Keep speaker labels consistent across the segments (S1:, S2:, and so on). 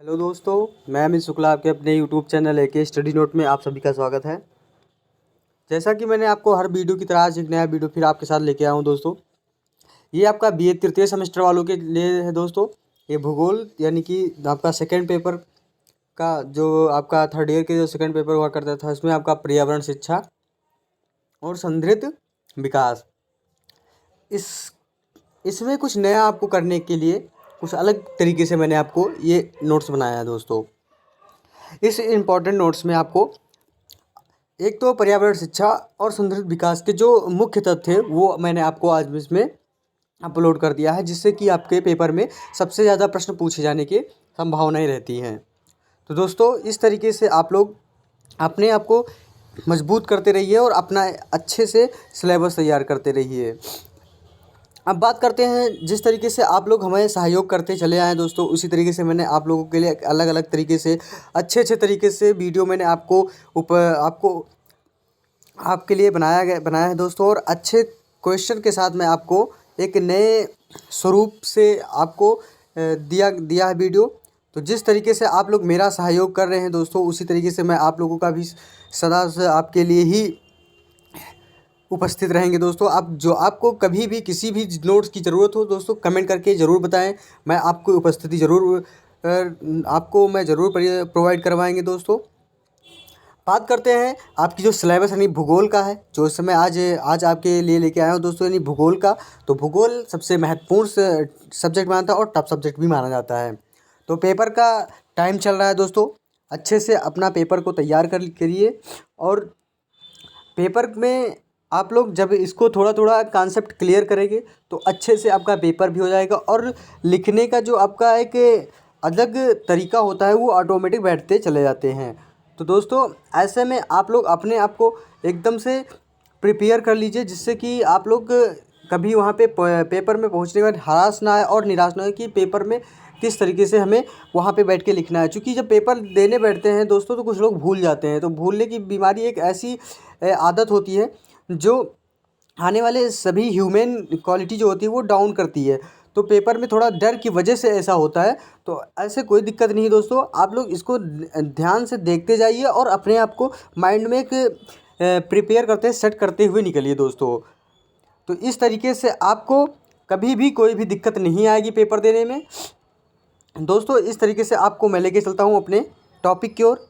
S1: Hello दोस्तों, मैं अमित शुक्ला आपके अपने YouTube channel AK study note में आप सभी का स्वागत है। जैसा कि मैंने आपको हर वीडियो की तरह आज एक नया वीडियो फिर आपके साथ लेके आया हूँ दोस्तों। ये आपका BA तृतीय सेमेस्टर वालों के लिए है दोस्तों। ये भूगोल यानी कि आपका सेकेंड पेपर का जो आपका थर्ड ईयर के जो सेकेंड पेपर हुआ करता था, उसमें आपका पर्यावरण शिक्षा और संदर्भित विकास, इस इसमें कुछ नया आपको करने के लिए कुछ अलग तरीके से मैंने आपको ये नोट्स बनाया है दोस्तों। इस इम्पॉर्टेंट नोट्स में आपको एक तो पर्यावरण शिक्षा और संदर्भित विकास के जो मुख्य तथ्य थे वो मैंने आपको आज इसमें अपलोड कर दिया है, जिससे कि आपके पेपर में सबसे ज़्यादा प्रश्न पूछे जाने की संभावनाएं रहती हैं। तो दोस्तों, इस तरीके से आप लोग अपने आप को मजबूत करते रहिए और अपना अच्छे से सिलेबस तैयार करते रहिए। अब बात करते हैं, जिस तरीके से आप लोग हमें सहयोग करते चले आए दोस्तों, उसी तरीके से मैंने आप लोगों के लिए अलग अलग तरीके से अच्छे तरीके से वीडियो मैंने आपको आपके लिए बनाया है दोस्तों। और अच्छे क्वेश्चन के साथ मैं आपको एक नए स्वरूप से आपको दिया है वीडियो। तो जिस तरीके से आप लोग मेरा सहयोग कर रहे हैं दोस्तों, उसी तरीके से मैं आप लोगों का भी सदा से आपके लिए ही उपस्थित रहेंगे दोस्तों। आप जो आपको कभी भी किसी भी नोट्स की ज़रूरत हो दोस्तों, कमेंट करके ज़रूर बताएं। मैं आपको उपस्थिति आपको मैं ज़रूर प्रोवाइड करवाएंगे दोस्तों। बात करते हैं आपकी जो सिलेबस यानी भूगोल का है, जो इस समय आज आपके लिए लेके आया हूँ दोस्तों, यानी भूगोल का। तो भूगोल सबसे महत्वपूर्ण सब्जेक्ट माना जाता है और टफ सब्जेक्ट भी माना जाता है। तो पेपर का टाइम चल रहा है दोस्तों, अच्छे से अपना पेपर को तैयार करिए। और पेपर में आप लोग जब इसको थोड़ा थोड़ा कॉन्सेप्ट क्लियर करेंगे तो अच्छे से आपका पेपर भी हो जाएगा, और लिखने का जो आपका एक अलग तरीका होता है वो ऑटोमेटिक बैठते चले जाते हैं। तो दोस्तों, ऐसे में आप लोग अपने आप को एकदम से प्रिपेयर कर लीजिए, जिससे कि आप लोग कभी वहाँ पे पेपर में पहुँचने के बाद हराश ना आए और निराश ना हो कि पेपर में किस तरीके से हमें वहाँ पे बैठ के लिखना है। क्योंकि जब पेपर देने बैठते हैं दोस्तों, तो कुछ लोग भूल जाते हैं। तो भूलने की बीमारी एक ऐसी आदत होती है जो आने वाले सभी ह्यूमन क्वालिटी जो होती है वो डाउन करती है। तो पेपर में थोड़ा डर की वजह से ऐसा होता है। तो ऐसे कोई दिक्कत नहीं दोस्तों, आप लोग इसको ध्यान से देखते जाइए और अपने आप को माइंड में एक प्रिपेयर करते सेट करते हुए निकलिए दोस्तों। तो इस तरीके से आपको कभी भी कोई भी दिक्कत नहीं आएगी पेपर देने में दोस्तों। इस तरीके से आपको मैं लेके चलता हूँ अपने टॉपिक की ओर।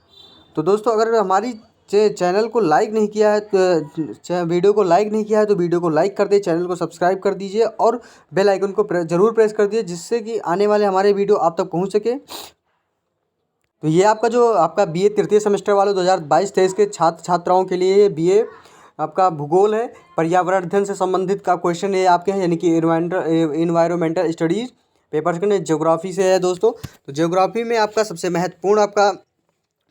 S1: तो दोस्तों, अगर हमारी चैनल को लाइक नहीं किया है तो वीडियो को लाइक नहीं किया है तो वीडियो को लाइक कर दे, चैनल को सब्सक्राइब कर दीजिए और बेल आइकन को ज़रूर प्रेस कर दीजिए, जिससे कि आने वाले हमारे वीडियो आप तक पहुंच सके। तो ये आपका BA तृतीय सेमेस्टर वाले 2022-23 के छात्राओं के लिए ये BA आपका भूगोल है, पर्यावरण अध्ययन से संबंधित का क्वेश्चन ये आपके हैं, यानी कि environmental studies paper second geography से है दोस्तों। तो ज्योग्राफी में आपका सबसे महत्वपूर्ण आपका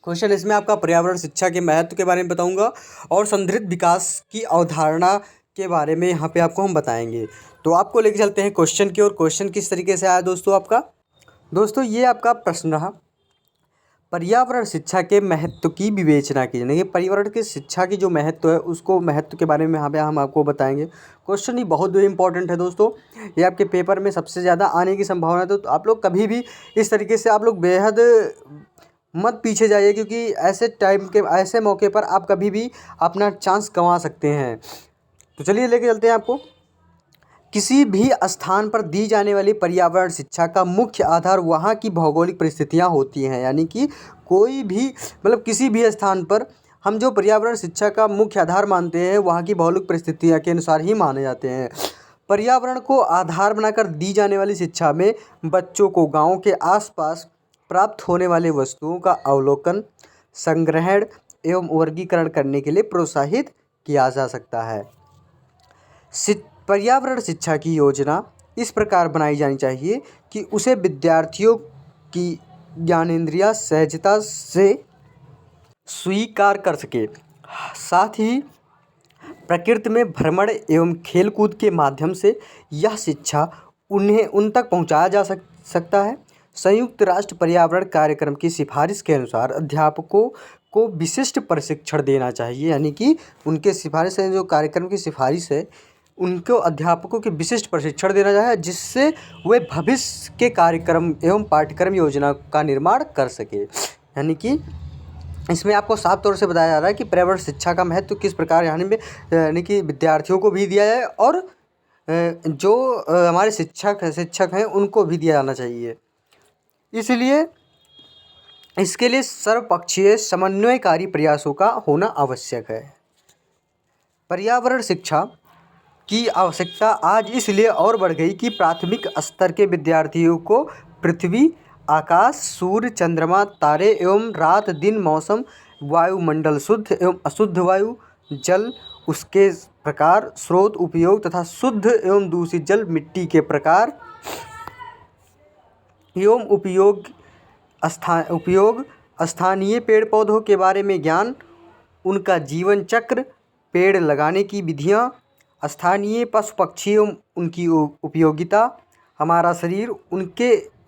S1: क्वेश्चन, इसमें आपका पर्यावरण शिक्षा के महत्व के बारे में बताऊंगा और संदर्भित विकास की अवधारणा के बारे में यहाँ पे आपको हम बताएंगे। तो आपको लेके चलते हैं क्वेश्चन की ओर। क्वेश्चन किस तरीके से आया दोस्तों आपका। दोस्तों, ये आपका प्रश्न रहा, पर्यावरण शिक्षा के महत्व की विवेचना की, यानी कि पर्यावरण की शिक्षा की जो महत्व है उसको महत्व के बारे में यहाँ पे हम आपको बताएंगे। क्वेश्चन ही बहुत इंपॉर्टेंट है दोस्तों, ये आपके पेपर में सबसे ज़्यादा आने की संभावना है। तो आप लोग कभी भी इस तरीके से आप लोग बेहद मत पीछे जाइए, क्योंकि ऐसे मौके पर आप कभी भी अपना चांस गंवा सकते हैं। तो चलिए लेके चलते हैं आपको। किसी भी स्थान पर दी जाने वाली पर्यावरण शिक्षा का मुख्य आधार वहाँ की भौगोलिक परिस्थितियाँ होती हैं, यानी कि कोई भी किसी भी स्थान पर हम जो पर्यावरण शिक्षा का मुख्य आधार मानते हैं वहाँ की भौगोलिक परिस्थितियाँ के अनुसार ही माने जाते हैं। पर्यावरण को आधार बनाकर दी जाने वाली शिक्षा में बच्चों को गाँव के आसपास प्राप्त होने वाले वस्तुओं का अवलोकन, संग्रहण एवं वर्गीकरण करने के लिए प्रोत्साहित किया जा सकता है। पर्यावरण शिक्षा की योजना इस प्रकार बनाई जानी चाहिए कि उसे विद्यार्थियों की ज्ञानेंद्रियां सहजता से स्वीकार कर सके। साथ ही प्रकृति में भ्रमण एवं खेलकूद के माध्यम से यह शिक्षा उन तक पहुंचाया जा सकता है। संयुक्त राष्ट्र पर्यावरण कार्यक्रम की सिफारिश के अनुसार अध्यापकों को विशिष्ट प्रशिक्षण देना चाहिए, यानी कि उनके सिफारिश है, जो कार्यक्रम की सिफारिश है उनको अध्यापकों के विशिष्ट प्रशिक्षण देना जा रहा है, जिससे वे भविष्य के कार्यक्रम एवं पाठ्यक्रम योजना का निर्माण कर सके। यानी कि इसमें आपको साफ तौर से बताया जा रहा है कि पर्यावरण शिक्षा का महत्व किस प्रकार यानी कि विद्यार्थियों को भी दिया जाए और जो हमारे शिक्षक हैं उनको भी दिया जाना चाहिए। इसलिए इसके लिए सर्वपक्षीय समन्वयकारी प्रयासों का होना आवश्यक है। पर्यावरण शिक्षा की आवश्यकता आज इसलिए और बढ़ गई कि प्राथमिक स्तर के विद्यार्थियों को पृथ्वी, आकाश, सूर्य, चंद्रमा, तारे एवं रात दिन, मौसम, वायुमंडल, शुद्ध एवं अशुद्ध वायु, जल, उसके प्रकार, स्रोत, उपयोग तथा शुद्ध एवं दूषित जल, मिट्टी के प्रकार एवं उपयोग, स्थानीय पेड़ पौधों के बारे में ज्ञान, उनका जीवन चक्र, पेड़ लगाने की विधियाँ, स्थानीय पशु पक्षी एवं उनकी उपयोगिता, हमारा शरीर,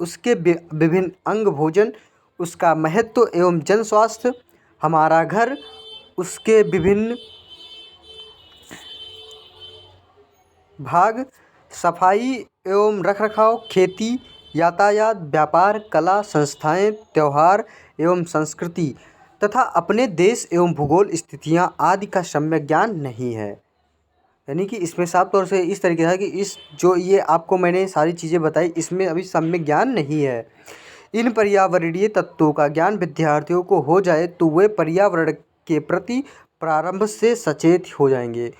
S1: उसके विभिन्न अंग, भोजन, उसका महत्व एवं जन स्वास्थ्य, हमारा घर, उसके विभिन्न भाग, सफाई एवं रखरखाव, खेती, यातायात, व्यापार, कला, संस्थाएं, त्यौहार एवं संस्कृति तथा अपने देश एवं भूगोल स्थितियां आदि का सम्यक ज्ञान नहीं है। यानी कि इसमें साफ तौर से इस तरीके से कि ये आपको मैंने सारी चीज़ें बताई, इसमें अभी सम्यक ज्ञान नहीं है। इन पर्यावरणीय तत्वों का ज्ञान विद्यार्थियों को हो जाए तो वे पर्यावरण के प्रति प्रारंभ से सचेत हो जाएंगे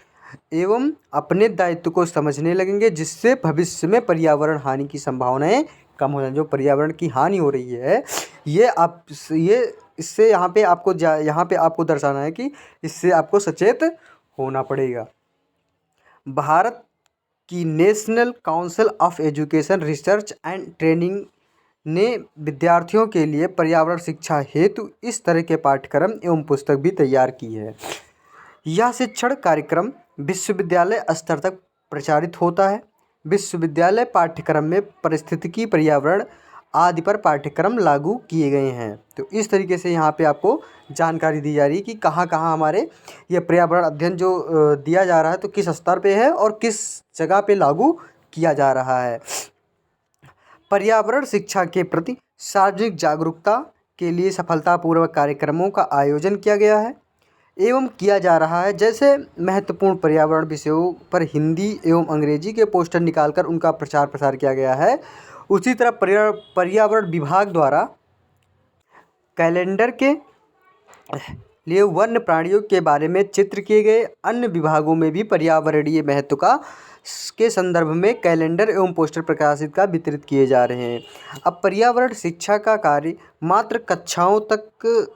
S1: एवं अपने दायित्व को समझने लगेंगे, जिससे भविष्य में पर्यावरण हानि की संभावनाएं कम हो जाएंगी। जो पर्यावरण की हानि हो रही है इससे यहाँ पे आपको दर्शाना है कि इससे आपको सचेत होना पड़ेगा। भारत की national council of education research and training ने विद्यार्थियों के लिए पर्यावरण शिक्षा हेतु इस तरह के पाठ्यक्रम एवं पुस्तक भी तैयार की है। यह शिक्षण कार्यक्रम विश्वविद्यालय स्तर तक प्रचारित होता है। विश्वविद्यालय पाठ्यक्रम में पारिस्थितिकी, पर्यावरण आदि पर पाठ्यक्रम लागू किए गए हैं। तो इस तरीके से यहाँ पे आपको जानकारी दी जा रही है कि कहाँ कहाँ हमारे ये पर्यावरण अध्ययन जो दिया जा रहा है तो किस स्तर पे है और किस जगह पे लागू किया जा रहा है। पर्यावरण शिक्षा के प्रति सार्वजनिक जागरूकता के लिए सफलतापूर्वक कार्यक्रमों का आयोजन किया गया है एवं किया जा रहा है। जैसे महत्वपूर्ण पर्यावरण विषयों पर हिंदी एवं अंग्रेजी के पोस्टर निकालकर उनका प्रचार प्रसार किया गया है। उसी तरह पर्यावरण विभाग द्वारा कैलेंडर के लिए वन्य प्राणियों के बारे में चित्र किए गए। अन्य विभागों में भी पर्यावरणीय महत्व के संदर्भ में कैलेंडर एवं पोस्टर प्रकाशित का वितरित किए जा रहे हैं। अब पर्यावरण शिक्षा का कार्य मात्र कक्षाओं तक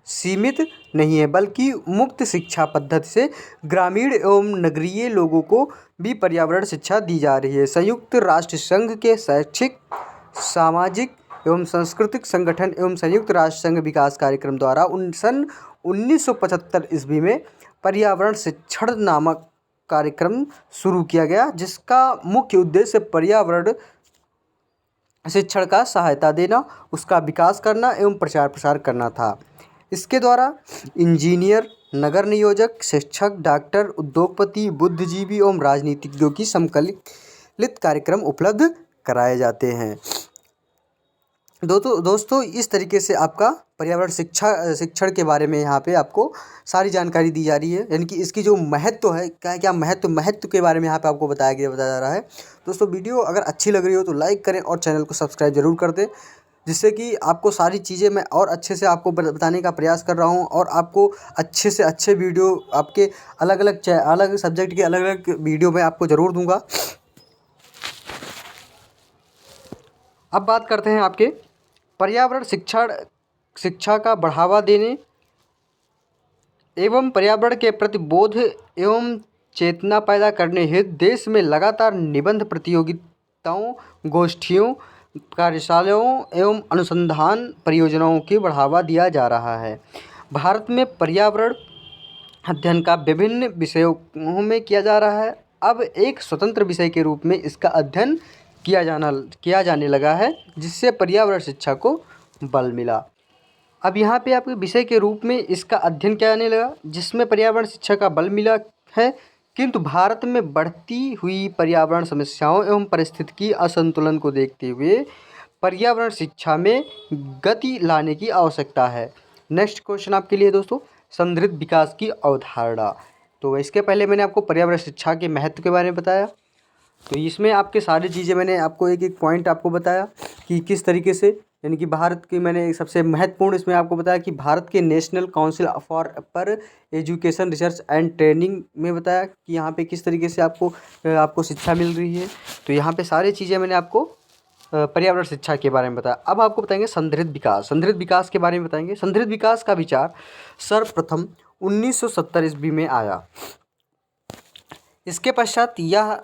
S1: सीमित नहीं है, बल्कि मुक्त शिक्षा पद्धति से ग्रामीण एवं नगरीय लोगों को भी पर्यावरण शिक्षा दी जा रही है। संयुक्त राष्ट्र संघ के शैक्षिक, सामाजिक एवं सांस्कृतिक संगठन एवं संयुक्त राष्ट्र संघ विकास कार्यक्रम द्वारा सन 1975 ईस्वी में पर्यावरण शिक्षण नामक कार्यक्रम शुरू किया गया, जिसका मुख्य उद्देश्य पर्यावरण शिक्षण का सहायता देना, उसका विकास करना एवं प्रचार प्रसार करना था। इसके द्वारा इंजीनियर, नगर नियोजक, शिक्षक, डॉक्टर, उद्योगपति, बुद्धिजीवी एवं राजनीतिज्ञों की सम्मिलित कार्यक्रम उपलब्ध कराए जाते हैं। दोस्तों इस तरीके से आपका पर्यावरण शिक्षण के बारे में यहाँ पे आपको सारी जानकारी दी जा रही है। यानी कि इसकी जो महत्व है, क्या महत्व के बारे में यहाँ पे आपको बताया जा रहा है। दोस्तों वीडियो अगर अच्छी लग रही हो तो लाइक करें और चैनल को सब्सक्राइब जरूर कर दें, जिससे कि आपको सारी चीज़ें मैं और अच्छे से आपको बताने का प्रयास कर रहा हूँ और आपको अच्छे से अच्छे वीडियो आपके अलग सब्जेक्ट के अलग अलग वीडियो मैं आपको ज़रूर दूँगा। अब बात करते हैं आपके पर्यावरण शिक्षा का बढ़ावा देने एवं पर्यावरण के प्रति बोध एवं चेतना पैदा करने हेतु देश में लगातार निबंध प्रतियोगिताओं, गोष्ठियों, कार्यशालाओं एवं अनुसंधान परियोजनाओं की बढ़ावा दिया जा रहा है। भारत में पर्यावरण अध्ययन का विभिन्न विषयों में किया जा रहा है। अब एक स्वतंत्र विषय के रूप में इसका अध्ययन किया जाने लगा है, जिससे पर्यावरण शिक्षा को बल मिला। अब यहाँ पे आपके विषय के रूप में इसका अध्ययन क्या आने लगा, जिसमें पर्यावरण शिक्षा का बल मिला है, किंतु भारत में बढ़ती हुई पर्यावरण समस्याओं एवं पारिस्थितिकी असंतुलन को देखते हुए पर्यावरण शिक्षा में गति लाने की आवश्यकता है। नेक्स्ट क्वेश्चन आपके लिए दोस्तों, समृद्ध विकास की अवधारणा। तो इसके पहले मैंने आपको पर्यावरण शिक्षा के महत्व के बारे में बताया, तो इसमें आपके सारी चीज़ें मैंने आपको एक एक पॉइंट आपको बताया कि किस तरीके से, यानी कि भारत की मैंने सबसे महत्वपूर्ण इसमें आपको बताया कि भारत के नेशनल काउंसिल पर एजुकेशन रिसर्च एंड ट्रेनिंग में बताया कि यहाँ पे किस तरीके से आपको शिक्षा मिल रही है। तो यहाँ पे सारी चीज़ें मैंने आपको पर्यावरण शिक्षा के बारे में बताया। अब आपको बताएंगे समृद्ध विकास। समृद्ध विकास के बारे में बताएंगे। समृद्ध विकास का विचार सर्वप्रथम 1970 ईस्वी में आया। इसके पश्चात यह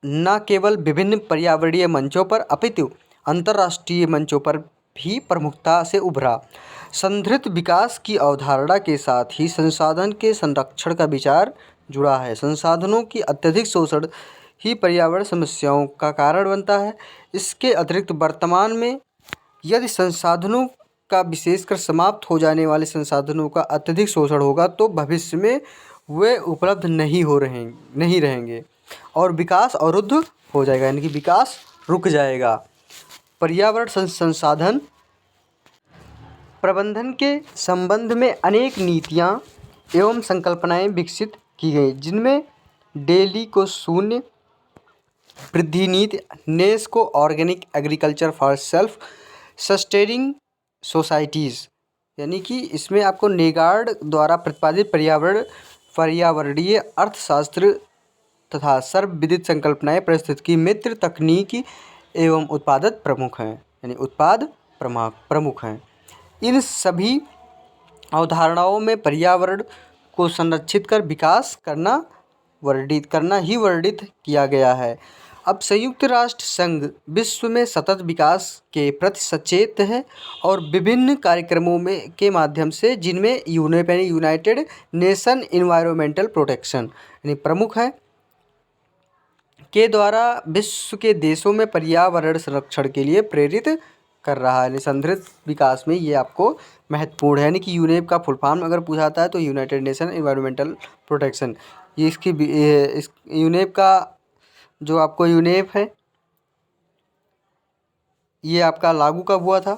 S1: न केवल विभिन्न पर्यावरणीय मंचों पर अपितु अंतर्राष्ट्रीय मंचों पर भी प्रमुखता से उभरा। समृद्ध विकास की अवधारणा के साथ ही संसाधन के संरक्षण का विचार जुड़ा है। संसाधनों की अत्यधिक शोषण ही पर्यावरण समस्याओं का कारण बनता है। इसके अतिरिक्त वर्तमान में यदि संसाधनों का विशेषकर समाप्त हो जाने वाले संसाधनों का अत्यधिक शोषण होगा तो भविष्य में वे उपलब्ध नहीं रहेंगे और विकास अवरुद्ध हो जाएगा, यानी कि विकास रुक जाएगा। पर्यावरण संसाधन प्रबंधन के संबंध में अनेक नीतियाँ एवं संकल्पनाएं विकसित की गई, जिनमें दिल्ली को शून्य वृद्धि नीति, नेस को organic agriculture for self sustaining societies, यानी कि इसमें आपको नेगार्ड द्वारा प्रतिपादित पर्यावरणीय अर्थशास्त्र तथा सर्वविदित संकल्पनाएं पारिस्थितिकी मित्र तकनीकी एवं उत्पादक प्रमुख हैं, यानी उत्पाद प्रमुख हैं। इन सभी अवधारणाओं में पर्यावरण को संरक्षित कर विकास करना ही वर्णित किया गया है। अब संयुक्त राष्ट्र संघ विश्व में सतत विकास के प्रति सचेत है और विभिन्न कार्यक्रमों के माध्यम से, जिनमें यूनाइटेड नेशन एनवायरमेंटल प्रोटेक्शन यानी प्रमुख है के द्वारा विश्व के देशों में पर्यावरण संरक्षण के लिए प्रेरित कर रहा है। समृद्ध विकास में ये आपको महत्वपूर्ण है, यानी कि यूनेप का फुल फॉर्म अगर पूछा जाता है तो यूनाइटेड नेशन एनवायरमेंटल प्रोटेक्शन, ये इस यूनेप का जो आपको यूनेप है ये आपका लागू कब हुआ था,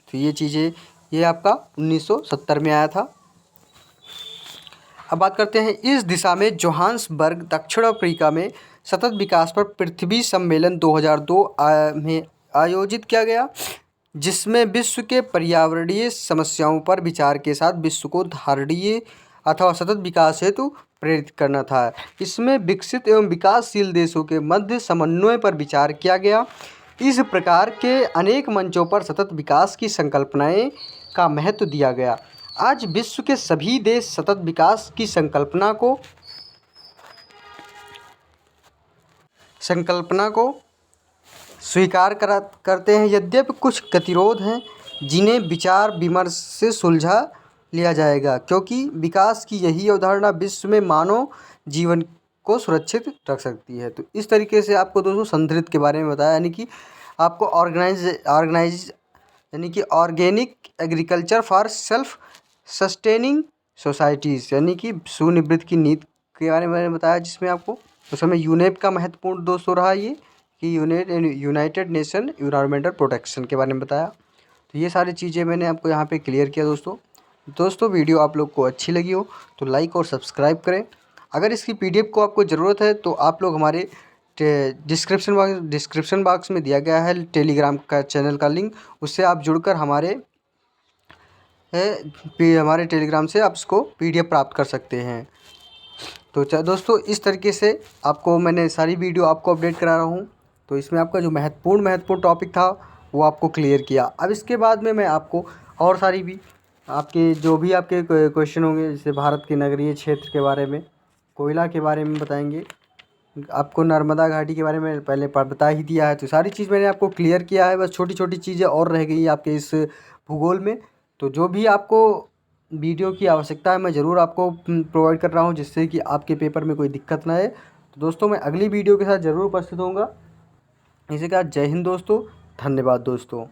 S1: तो ये चीज़ें ये आपका 1970 में आया था। अब बात करते हैं इस दिशा में जोहान्सबर्ग दक्षिण अफ्रीका में सतत विकास पर पृथ्वी सम्मेलन 2002 में आयोजित किया गया, जिसमें विश्व के पर्यावरणीय समस्याओं पर विचार के साथ विश्व को धारणीय अथवा सतत विकास हेतु प्रेरित करना था। इसमें विकसित एवं विकासशील देशों के मध्य समन्वय पर विचार किया गया। इस प्रकार के अनेक मंचों पर सतत विकास की संकल्पनाएं का महत्व दिया गया। आज विश्व के सभी देश सतत विकास की संकल्पना को स्वीकार करते हैं, यद्यपि कुछ गतिरोध हैं जिन्हें विचार विमर्श से सुलझा लिया जाएगा, क्योंकि विकास की यही अवधारणा विश्व में मानव जीवन को सुरक्षित रख सकती है। तो इस तरीके से आपको दोस्तों समृद्ध के बारे में बताया, यानी कि आपको ऑर्गेनाइज यानी कि organic agriculture for self sustaining societies, यानी कि शून्य वृद्धि की नीति के बारे में मैंने बताया, जिसमें आपको उस समय यूनेप का महत्वपूर्ण दोस्तों रहा ये कि यूनाइटेड नेशन एनवायरमेंटल प्रोटेक्शन के बारे में बताया। तो ये सारी चीज़ें मैंने आपको यहाँ पे क्लियर किया दोस्तों वीडियो आप लोग को अच्छी लगी हो तो लाइक और सब्सक्राइब करें। अगर इसकी पीडीएफ को आपको ज़रूरत है तो आप लोग हमारे डिस्क्रिप्शन बॉक्स में दिया गया है टेलीग्राम का चैनल का लिंक, उससे आप जुड़कर हमारे टेलीग्राम से आप इसको पीडीएफ प्राप्त कर सकते हैं। तो दोस्तों इस तरीके से आपको मैंने सारी वीडियो आपको अपडेट करा रहा हूँ। तो इसमें आपका जो महत्वपूर्ण टॉपिक था वो आपको क्लियर किया। अब इसके बाद में मैं आपको और सारी भी आपके जो भी आपके क्वेश्चन होंगे, जैसे भारत के नगरीय क्षेत्र के बारे में, कोयला के बारे में बताएंगे, आपको नर्मदा घाटी के बारे में पहले बता ही दिया है। तो सारी चीज़ मैंने आपको क्लियर किया है, बस छोटी छोटी चीज़ें और रह गई आपके इस भूगोल में। तो जो भी आपको वीडियो की आवश्यकता है मैं ज़रूर आपको प्रोवाइड कर रहा हूँ, जिससे कि आपके पेपर में कोई दिक्कत ना आए। तो दोस्तों मैं अगली वीडियो के साथ ज़रूर उपस्थित होऊंगा। इसी के साथ जय हिंद दोस्तों, धन्यवाद दोस्तों।